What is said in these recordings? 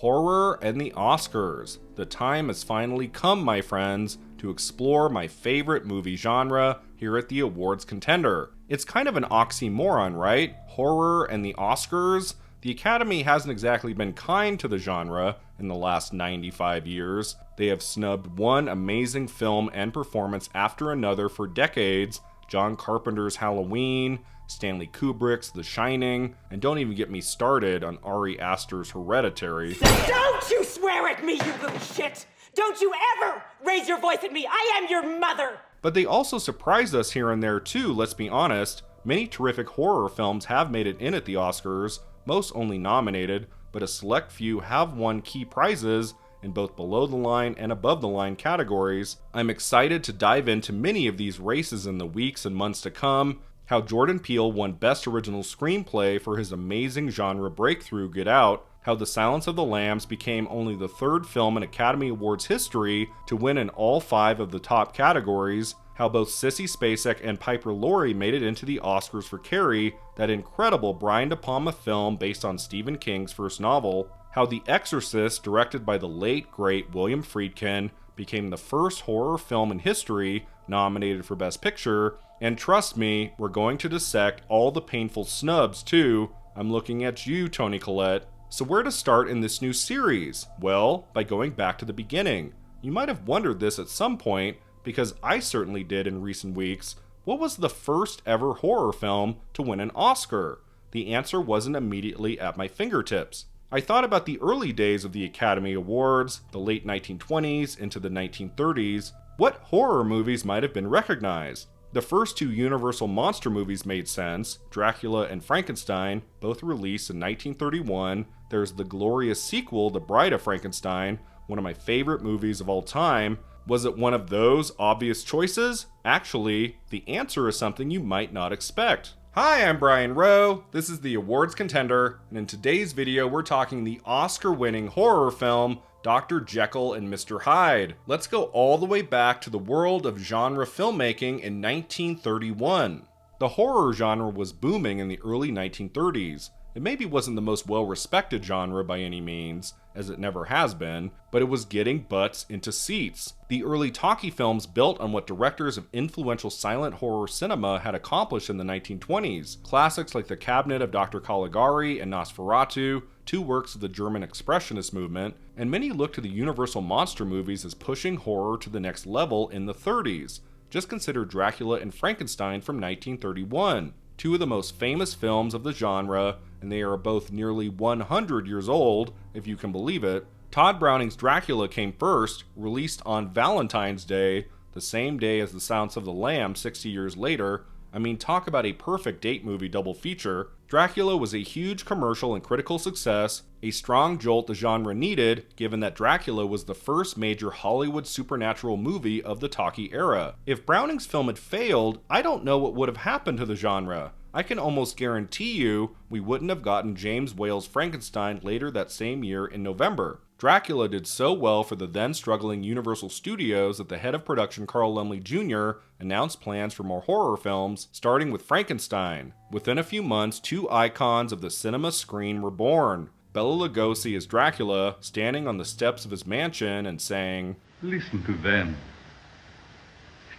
Horror and the Oscars. The time has finally come, my friends, to explore my favorite movie genre here at the Awards Contender. It's kind of an oxymoron, right? Horror and the Oscars? The Academy hasn't exactly been kind to the genre in the last 95 years. They have snubbed one amazing film and performance after another for decades. John Carpenter's Halloween, Stanley Kubrick's The Shining, and don't even get me started on Ari Aster's Hereditary. Don't you swear at me, you little shit! Don't you ever raise your voice at me! I am your mother! But they also surprised us here and there too, let's be honest. Many terrific horror films have made it in at the Oscars, most only nominated, but a select few have won key prizes in both below the line and above the line categories. I'm excited to dive into many of these races in the weeks and months to come. How Jordan Peele won Best Original Screenplay for his amazing genre breakthrough Get Out, how The Silence of the Lambs became only the third film in Academy Awards history to win in all 5 of the top categories, how both Sissy Spacek and Piper Laurie made it into the Oscars for Carrie, that incredible Brian De Palma film based on Stephen King's first novel, how The Exorcist, directed by the late great William Friedkin, became the first horror film in history nominated for Best Picture, and trust me, we're going to dissect all the painful snubs too. I'm looking at you, Toni Collette. So where to start in this new series? Well, by going back to the beginning. You might have wondered this at some point, because I certainly did in recent weeks. What was the first ever horror film to win an Oscar? The answer wasn't immediately at my fingertips. I thought about the early days of the Academy Awards, the late 1920s into the 1930s. What horror movies might have been recognized? The first 2 Universal monster movies made sense, Dracula and Frankenstein, both released in 1931. There's the glorious sequel, The Bride of Frankenstein, one of my favorite movies of all time. Was it one of those obvious choices? Actually, the answer is something you might not expect. Hi, I'm Brian ROWE, this is the Awards Contender, and in today's video we're talking the Oscar-winning horror film, Dr. Jekyll and Mr. Hyde. Let's go all the way back to the world of genre filmmaking in 1931. The horror genre was booming in the early 1930s. It maybe wasn't the most well-respected genre by any means, as it never has been, but it was getting butts into seats. The early talkie films built on what directors of influential silent horror cinema had accomplished in the 1920s. Classics like The Cabinet of Dr. Caligari and Nosferatu, 2 works of the German Expressionist movement, and many looked to the Universal monster movies as pushing horror to the next level in the 30s. Just consider Dracula and Frankenstein from 1931. 2 of the most famous films of the genre, and they are both nearly 100 years old, if you can believe it. Todd Browning's Dracula came first, released on Valentine's Day, the same day as The Silence of the Lambs 60 years later. I mean, talk about a perfect date movie double feature. Dracula was a huge commercial and critical success, a strong jolt the genre needed, given that Dracula was the first major Hollywood supernatural movie of the talkie era. If Browning's film had failed, I don't know what would have happened to the genre. I can almost guarantee you we wouldn't have gotten James Whale's Frankenstein later that same year in November. Dracula did so well for the then struggling Universal Studios that the head of production Carl Laemmle Jr. announced plans for more horror films, starting with Frankenstein. Within a few months, 2 icons of the cinema screen were born. Bela Lugosi as Dracula, standing on the steps of his mansion and saying, "Listen to them,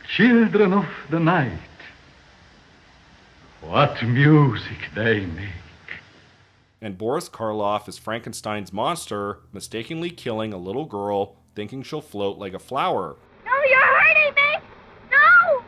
children of the night. What music they make." And Boris Karloff as Frankenstein's monster, mistakenly killing a little girl, thinking she'll float like a flower. No, you're hurting me! No!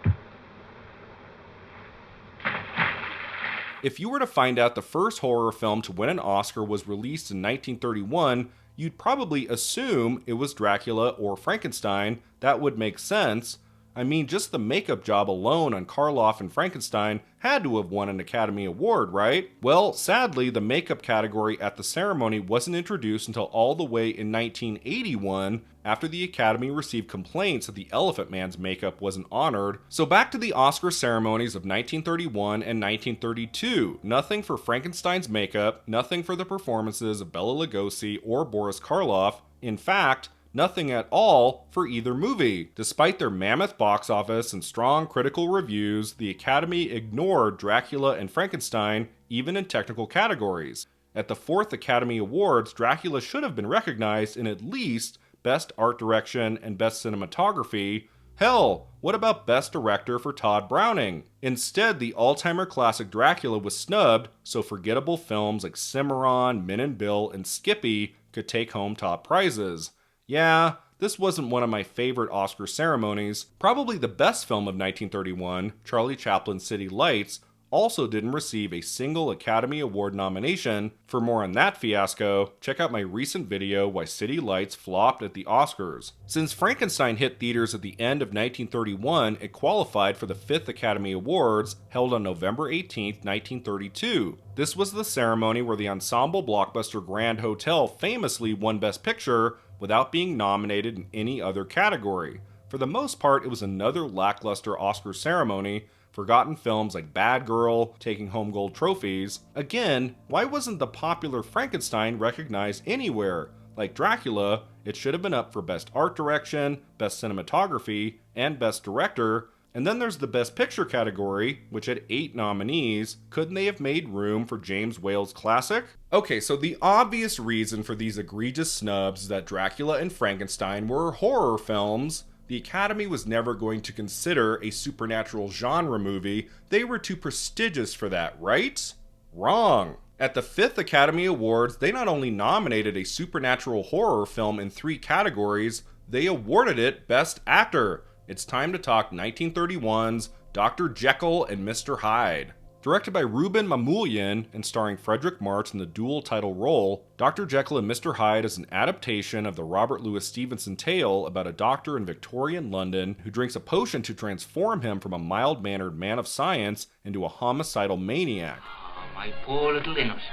If you were to find out the first horror film to win an Oscar was released in 1931, you'd probably assume it was Dracula or Frankenstein. That would make sense. I mean, just the makeup job alone on Karloff and Frankenstein had to have won an Academy Award, right? Well, sadly, the makeup category at the ceremony wasn't introduced until all the way in 1981, after the Academy received complaints that the Elephant Man's makeup wasn't honored. So back to the Oscar ceremonies of 1931 and 1932. Nothing for Frankenstein's makeup, nothing for the performances of Bela Lugosi or Boris Karloff. In fact, nothing at all for either movie. Despite their mammoth box office and strong critical reviews, the Academy ignored Dracula and Frankenstein, even in technical categories. At the 4th Academy Awards, Dracula should have been recognized in at least Best Art Direction and Best Cinematography. Hell, what about Best Director for Todd Browning? Instead, the all-timer classic Dracula was snubbed, so forgettable films like Cimarron, Men and Bill, and Skippy could take home top prizes. Yeah, this wasn't one of my favorite Oscar ceremonies. Probably the best film of 1931, Charlie Chaplin's City Lights, also didn't receive a single Academy Award nomination. For more on that fiasco, check out my recent video Why City Lights Flopped at the Oscars. Since Frankenstein hit theaters at the end of 1931, it qualified for the 5th Academy Awards, held on November 18, 1932. This was the ceremony where the ensemble blockbuster Grand Hotel famously won Best Picture without being nominated in any other category. For the most part, it was another lackluster Oscar ceremony, forgotten films like Bad Girl taking home gold trophies. Again, why wasn't the popular Frankenstein recognized anywhere? Like Dracula, it should have been up for Best Art Direction, Best Cinematography, and Best Director. And then there's the Best Picture category, which had 8 nominees. Couldn't they have made room for James Whale's classic? Okay, so the obvious reason for these egregious snubs is that Dracula and Frankenstein were horror films. The Academy was never going to consider a supernatural genre movie. They were too prestigious for that, right? Wrong. At the 5th Academy Awards, they not only nominated a supernatural horror film in 3 categories, they awarded it Best Actor. It's time to talk 1931's Dr. Jekyll and Mr. Hyde. Directed by Ruben Mamoulian and starring Fredric March in the dual title role, Dr. Jekyll and Mr. Hyde is an adaptation of the Robert Louis Stevenson tale about a doctor in Victorian London who drinks a potion to transform him from a mild-mannered man of science into a homicidal maniac. Oh, my poor little innocent.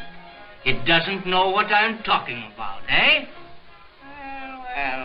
It doesn't know what I'm talking about, eh?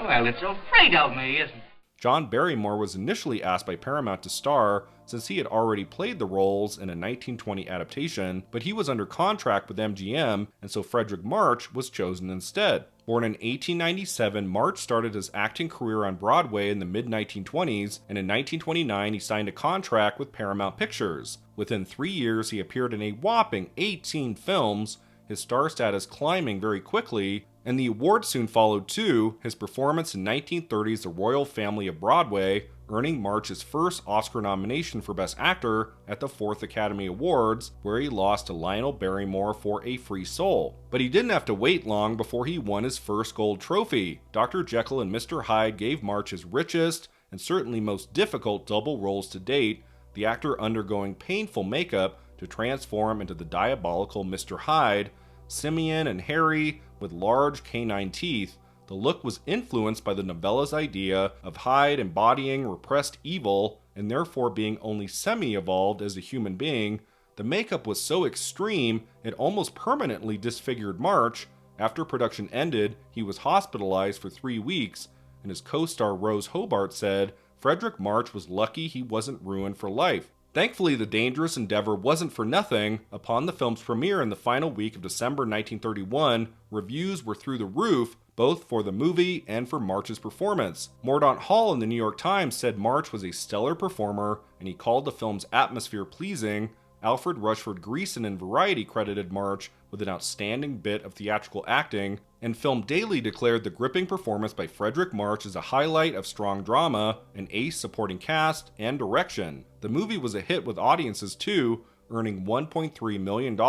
Well, it's afraid of me, isn't it? John Barrymore was initially asked by Paramount to star since he had already played the roles in a 1920 adaptation, but he was under contract with MGM, and so Fredric March was chosen instead. Born in 1897, March started his acting career on Broadway in the mid-1920s, and in 1929 he signed a contract with Paramount Pictures. Within 3 years, he appeared in a whopping 18 films, his star status climbing very quickly, and the awards soon followed too, his performance in 1930's The Royal Family of Broadway, earning March his first Oscar nomination for Best Actor at the 4th Academy Awards, where he lost to Lionel Barrymore for A Free Soul. But he didn't have to wait long before he won his first gold trophy. Dr. Jekyll and Mr. Hyde gave March his richest and certainly most difficult double roles to date, the actor undergoing painful makeup to transform into the diabolical Mr. Hyde, simian and hairy, with large canine teeth. The look was influenced by the novella's idea of Hyde embodying repressed evil and therefore being only semi-evolved as a human being. The makeup was so extreme it almost permanently disfigured March. After production ended, he was hospitalized for 3 weeks, and his co-star Rose Hobart said, "Fredric March was lucky he wasn't ruined for life." Thankfully, the dangerous endeavor wasn't for nothing. Upon the film's premiere in the final week of December 1931, reviews were through the roof, both for the movie and for March's performance. Mordaunt Hall in the New York Times said March was a stellar performer, and he called the film's atmosphere pleasing. Alfred Rushford Greeson in Variety credited March with an outstanding bit of theatrical acting, and Film Daily declared the gripping performance by Fredric March as a highlight of strong drama, an ace supporting cast, and direction. The movie was a hit with audiences too, earning $1.3 million,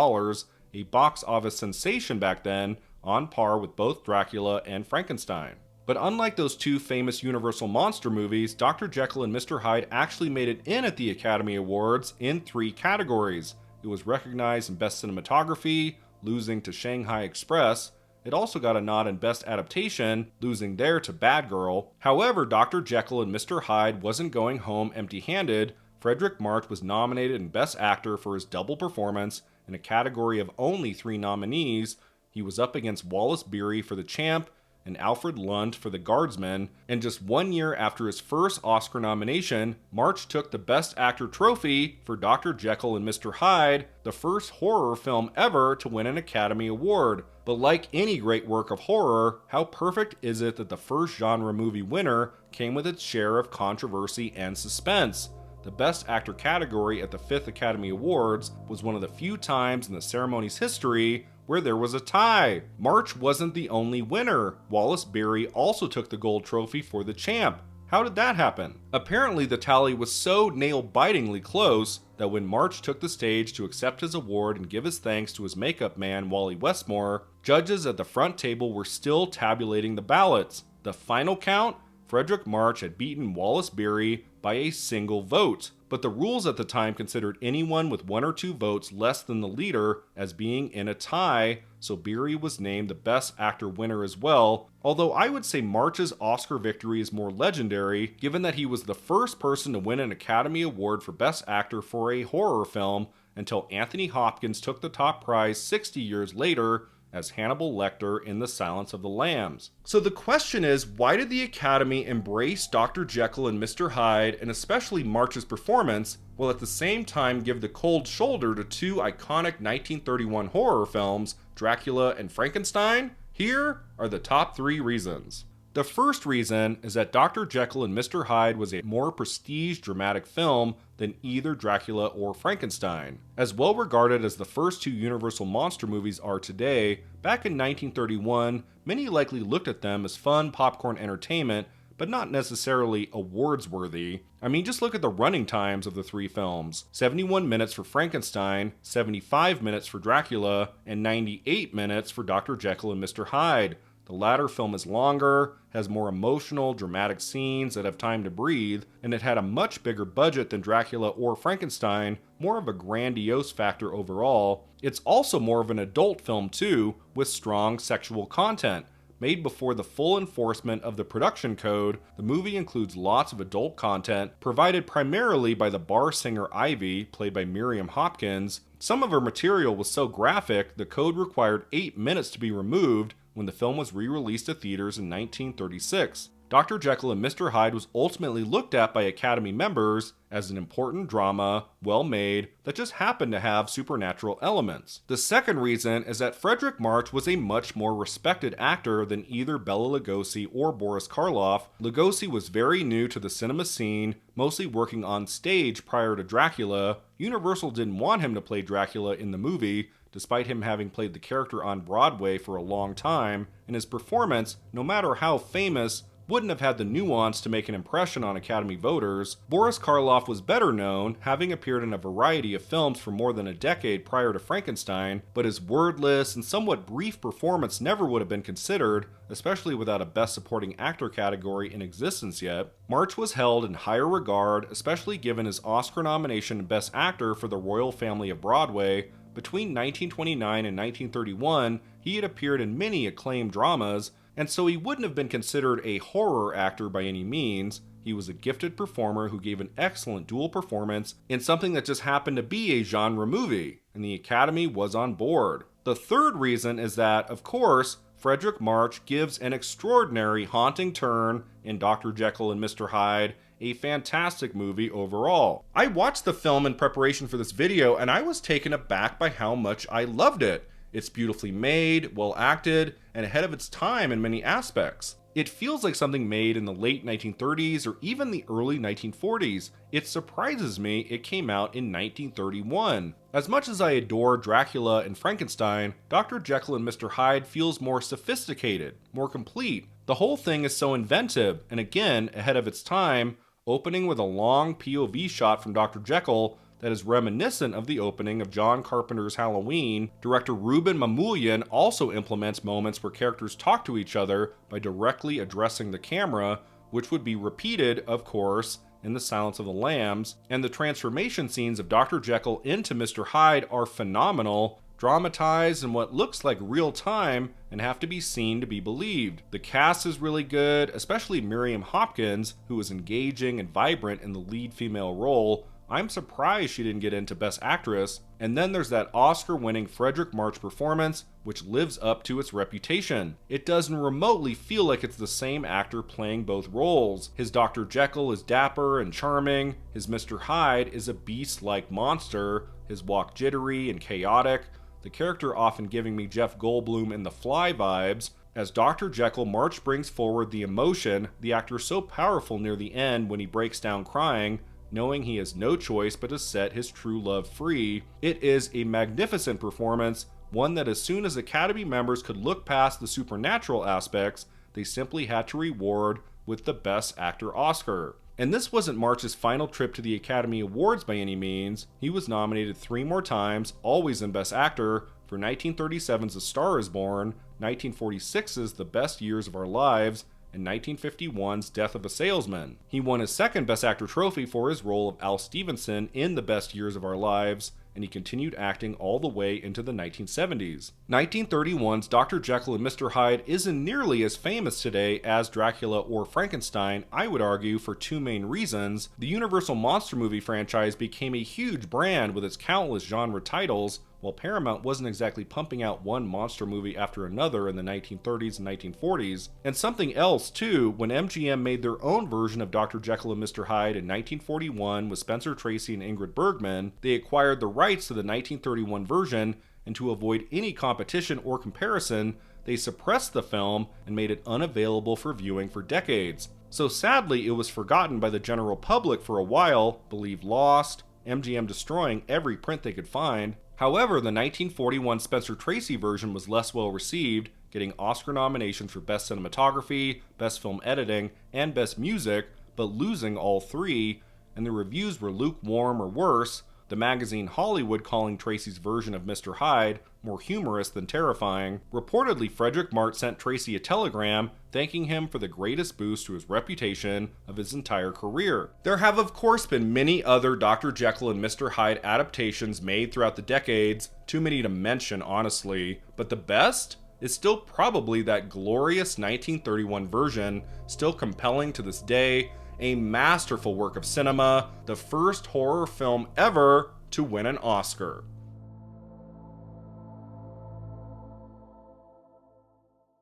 a box office sensation back then, on par with both Dracula and Frankenstein. But unlike those two famous Universal monster movies, Dr. Jekyll and Mr. Hyde actually made it in at the Academy Awards in 3 categories. It was recognized in Best Cinematography, losing to Shanghai Express. It also got a nod in Best Adaptation, losing there to Bad Girl. However, Dr. Jekyll and Mr. Hyde wasn't going home empty-handed. Fredric March was nominated in Best Actor for his double performance in a category of only 3 nominees. He was up against Wallace Beery for The Champ and Alfred Lunt for The Guardsman, and just 1 year after his first Oscar nomination, March took the Best Actor trophy for Dr. Jekyll and Mr. Hyde, the first horror film ever to win an Academy Award. But like any great work of horror, how perfect is it that the first genre movie winner came with its share of controversy and suspense? The Best Actor category at the 5th Academy Awards was one of the few times in the ceremony's history where there was a tie. March wasn't the only winner. Wallace Beery also took the gold trophy for the champ. How did that happen? Apparently the tally was so nail-bitingly close that when March took the stage to accept his award and give his thanks to his makeup man Wally Westmore, judges at the front table were still tabulating the ballots. The final count? Fredric March had beaten Wallace Beery by a single vote, but the rules at the time considered anyone with 1 or 2 votes less than the leader as being in a tie, so Beery was named the Best Actor winner as well, although I would say March's Oscar victory is more legendary, given that he was the first person to win an Academy Award for Best Actor for a horror film until Anthony Hopkins took the top prize 60 years later as Hannibal Lecter in The Silence of the Lambs. So the question is, why did the Academy embrace Dr. Jekyll and Mr. Hyde, and especially March's performance, while at the same time give the cold shoulder to 2 iconic 1931 horror films, Dracula and Frankenstein? Here are the top 3 reasons. The first reason is that Dr. Jekyll and Mr. Hyde was a more prestige dramatic film than either Dracula or Frankenstein. As well regarded as the first 2 Universal monster movies are today, back in 1931, many likely looked at them as fun popcorn entertainment, but not necessarily awards-worthy. I mean, just look at the running times of the 3 films. 71 minutes for Frankenstein, 75 minutes for Dracula, and 98 minutes for Dr. Jekyll and Mr. Hyde. The latter film is longer, has more emotional, dramatic scenes that have time to breathe, and it had a much bigger budget than Dracula or Frankenstein, more of a grandiose factor overall. It's also more of an adult film too, with strong sexual content. Made before the full enforcement of the production code, the movie includes lots of adult content, provided primarily by the bar singer Ivy, played by Miriam Hopkins. Some of her material was so graphic, the code required 8 minutes to be removed when the film was re-released to theaters in 1936. Dr. Jekyll and Mr. Hyde was ultimately looked at by Academy members as an important drama, well made, that just happened to have supernatural elements. The second reason is that Fredric March was a much more respected actor than either Bela Lugosi or Boris Karloff. Lugosi was very new to the cinema scene, mostly working on stage prior to Dracula. Universal didn't want him to play Dracula in the movie, despite him having played the character on Broadway for a long time, and his performance, no matter how famous, wouldn't have had the nuance to make an impression on Academy voters. Boris Karloff was better known, having appeared in a variety of films for more than a decade prior to Frankenstein, but his wordless and somewhat brief performance never would have been considered, especially without a Best Supporting Actor category in existence yet. March was held in higher regard, especially given his Oscar nomination and Best Actor for The Royal Family of Broadway. Between 1929 and 1931, he had appeared in many acclaimed dramas, and so he wouldn't have been considered a horror actor by any means. He was a gifted performer who gave an excellent dual performance in something that just happened to be a genre movie, and the Academy was on board. The third reason is that, of course, Fredric March gives an extraordinary haunting turn in Dr. Jekyll and Mr. Hyde, a fantastic movie overall. I watched the film in preparation for this video, and I was taken aback by how much I loved it. It's beautifully made, well acted, and ahead of its time in many aspects. It feels like something made in the late 1930s or even the early 1940s. It surprises me it came out in 1931. As much as I adore Dracula and Frankenstein, Dr. Jekyll and Mr. Hyde feels more sophisticated, more complete. The whole thing is so inventive, and again, ahead of its time, opening with a long POV shot from Dr. Jekyll that is reminiscent of the opening of John Carpenter's Halloween. Director Ruben Mamoulian also implements moments where characters talk to each other by directly addressing the camera, which would be repeated, of course, in The Silence of the Lambs, and the transformation scenes of Dr. Jekyll into Mr. Hyde are phenomenal, dramatized in what looks like real time and have to be seen to be believed. The cast is really good, especially Miriam Hopkins, who is engaging and vibrant in the lead female role. I'm surprised she didn't get into Best Actress. And then there's that Oscar-winning Fredric March performance, which lives up to its reputation. It doesn't remotely feel like it's the same actor playing both roles. His Dr. Jekyll is dapper and charming, his Mr. Hyde is a beast-like monster, his walk jittery and chaotic, the character often giving me Jeff Goldblum in The Fly vibes. As Dr. Jekyll, March brings forward the emotion, the actor so powerful near the end when he breaks down crying, knowing he has no choice but to set his true love free. It is a magnificent performance, one that as soon as Academy members could look past the supernatural aspects, they simply had to reward with the Best Actor Oscar. And this wasn't March's final trip to the Academy Awards by any means. He was nominated 3 more times, always in Best Actor, for 1937's A Star is Born, 1946's The Best Years of Our Lives, and 1951's Death of a Salesman. He won his second Best Actor trophy for his role of Al Stevenson in The Best Years of Our Lives, and he continued acting all the way into the 1970s. 1931's Dr. Jekyll and Mr. Hyde isn't nearly as famous today as Dracula or Frankenstein, I would argue, for 2 main reasons. The Universal Monster movie franchise became a huge brand with its countless genre titles, while Paramount wasn't exactly pumping out one monster movie after another in the 1930s and 1940s. And something else too, when MGM made their own version of Dr. Jekyll and Mr. Hyde in 1941 with Spencer Tracy and Ingrid Bergman, they acquired the rights to the 1931 version, and to avoid any competition or comparison, they suppressed the film and made it unavailable for viewing for decades. So sadly, it was forgotten by the general public for a while, believed lost, MGM destroying every print they could find. However, the 1941 Spencer Tracy version was less well received, getting Oscar nominations for Best Cinematography, Best Film Editing, and Best Music, but losing all 3, and the reviews were lukewarm or worse, the magazine Hollywood calling Tracy's version of Mr. Hyde more humorous than terrifying. Reportedly, Fredric March sent Tracy a telegram thanking him for the greatest boost to his reputation of his entire career. There have of course been many other Dr. Jekyll and Mr. Hyde adaptations made throughout the decades, too many to mention honestly, but the best is still probably that glorious 1931 version, still compelling to this day, a masterful work of cinema, the first horror film ever to win an Oscar.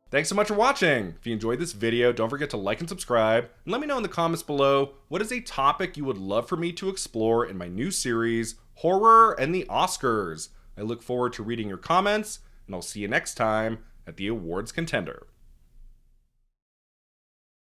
Thanks so much for watching. If you enjoyed this video, don't forget to like and subscribe, and let me know in the comments below what is a topic you would love for me to explore in my new series, Horror and the Oscars. I look forward to reading your comments, and I'll see you next time at the Awards Contender.